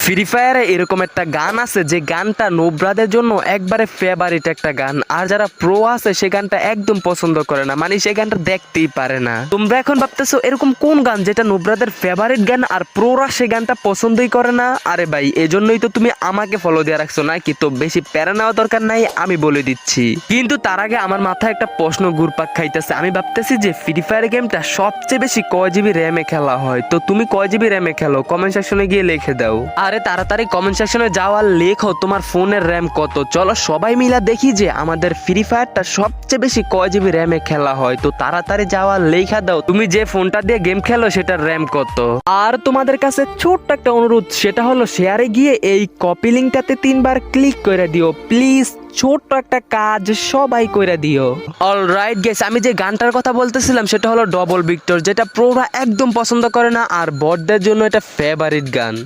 Free ফায়ারে এরকম একটা গান আছে যে গানটা নোবরাদের জন্য একবারে ফেভারিট একটা গান, আর যারা প্রো আছে সে গানটা একদম পছন্দ করে না, মানে সে গানটা দেখতেই পারে না। তোমরা এখন ভাবতেছো এরকম কোন গান যেটা নোবরাদের ফেভারিট গান আর প্রোরা সে গানটা পছন্দই করে না? আরে ভাই, এজন্যই তো তুমি আমাকে ফলো দিয়ে রাখছো নাকি? তো বেশি প্যারা নেওয়া দরকার নাই, আমি বলে দিচ্ছি। কিন্তু তার আগে আমার মাথায় একটা প্রশ্ন ঘুরপাক খাইতেছে। আমি ভাবতেছি যে ফ্রি ফায়ার গেমটা সবচেয়ে বেশি কয় জিবি র্যামে খেলা হয়? তো তুমি কয় জিবি র্যামে খেলো কমেন্ট সেকশনে গিয়ে লিখে দাও। আরে তাড়াতাড়ি কমেন্ট সেকশনে যাও আর লেখো তোমার ফোনের র্যাম কত। চলো সবাই মিলা দেখি যে আমাদের ফ্রি ফায়ারটা সবচেয়ে বেশি কয় জিবি র্যামে খেলা হয়। তো তাড়াতাড়ি যাও আর লেখা দাও তুমি যে ফোনটা দিয়ে গেম খেলো সেটার র্যাম কত। আর তোমাদের কাছে ছোট্ট একটা অনুরোধ, সেটা হলো শেয়ারে গিয়ে এই কপি লিংকটাতে 3বার ক্লিক করে দিও প্লিজ। ছোট্ট একটা কাজ সবাই কইরা দিও। অলরাইট গাইস, আমি যে গানটার কথা বলতেছিলাম সেটা হলো ডবল ভিক্টর, যেটা প্রোরা একদম পছন্দ করে না আর বটদের জন্য এটা ফেভারিট গান।